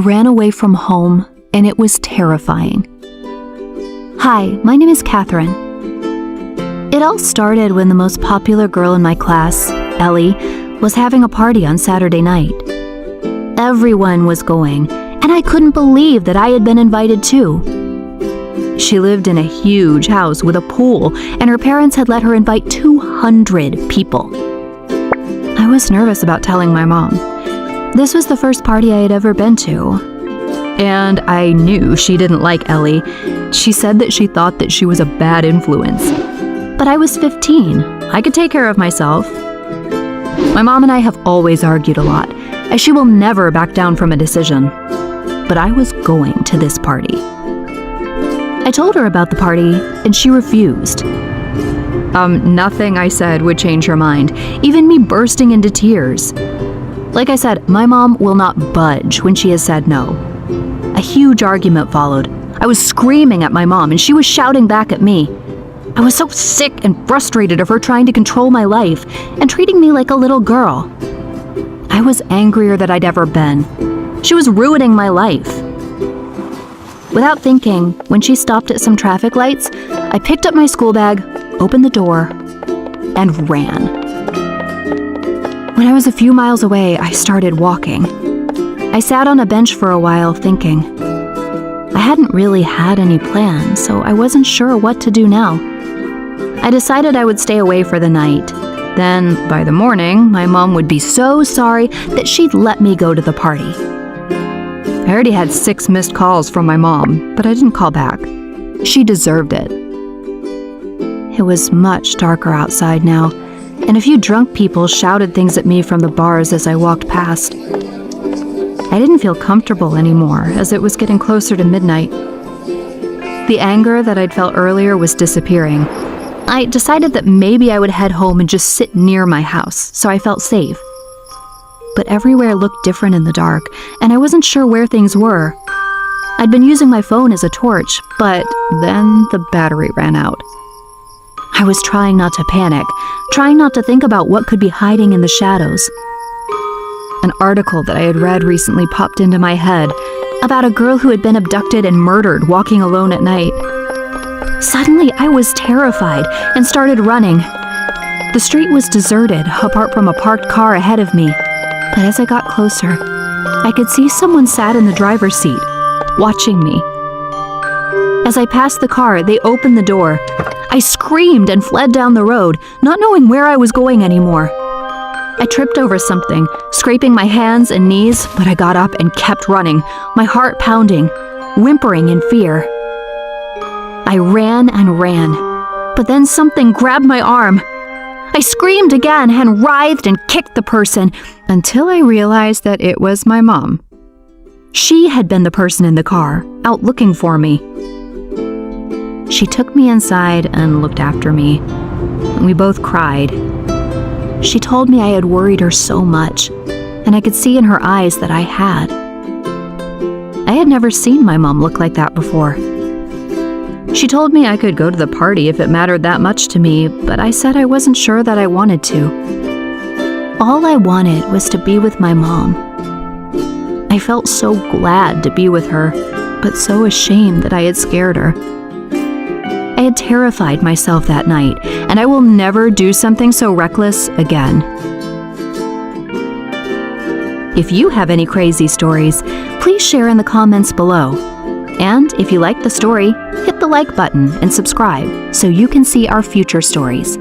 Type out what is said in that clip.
ran away from home, and it was terrifying. Hi, my name is Catherine. It all started when the most popular girl in my class, Ellie, was having a party on Saturday night. Everyone was going, and I couldn't believe that I had been invited too. She lived in a huge house with a pool, and her parents had let her invite 200 people. I was nervous about telling my mom. This was the first party I had ever been to, and I knew she didn't like Ellie. She said that she thought that she was a bad influence. But I was 15. I could take care of myself. My mom and I have always argued a lot, as she will never back down from a decision. But I was going to this party. I told her about the party, and she refused. Nothing I said would change her mind, even me bursting into tears. Like I said, my mom will not budge when she has said no. A huge argument followed. I was screaming at my mom, and she was shouting back at me. I was so sick and frustrated of her trying to control my life and treating me like a little girl. I was angrier than I'd ever been. She was ruining my life. Without thinking, when she stopped at some traffic lights, I picked up my school bag, opened the door, and ran. When I was a few miles away, I started walking. I sat on a bench for a while thinking. I hadn't really had any plans, so I wasn't sure what to do now. I decided I would stay away for the night. Then, by the morning, my mom would be so sorry that she'd let me go to the party. I already had 6 missed calls from my mom, but I didn't call back. She deserved it. It was much darker outside now, and a few drunk people shouted things at me from the bars as I walked past. I didn't feel comfortable anymore as it was getting closer to midnight. The anger that I'd felt earlier was disappearing. I decided that maybe I would head home and just sit near my house, so I felt safe. But everywhere looked different in the dark, and I wasn't sure where things were. I'd been using my phone as a torch, but then the battery ran out. I was trying not to panic, trying not to think about what could be hiding in the shadows. An article that I had read recently popped into my head about a girl who had been abducted and murdered walking alone at night. Suddenly, I was terrified and started running. The street was deserted, apart from a parked car ahead of me. But as I got closer, I could see someone sat in the driver's seat, watching me. As I passed the car, they opened the door. I screamed and fled down the road, not knowing where I was going anymore. I tripped over something, scraping my hands and knees, but I got up and kept running, my heart pounding, whimpering in fear. I ran and ran, but then something grabbed my arm. I screamed again and writhed and kicked the person until I realized that it was my mom. She had been the person in the car, out looking for me. She took me inside and looked after me, and we both cried. She told me I had worried her so much, and I could see in her eyes that I had. I had never seen my mom look like that before. She told me I could go to the party if it mattered that much to me, but I said I wasn't sure that I wanted to. All I wanted was to be with my mom. I felt so glad to be with her, but so ashamed that I had scared her. I had terrified myself that night, and I will never do something so reckless again. If you have any crazy stories, please share in the comments below. And if you like the story, hit the like button and subscribe so you can see our future stories.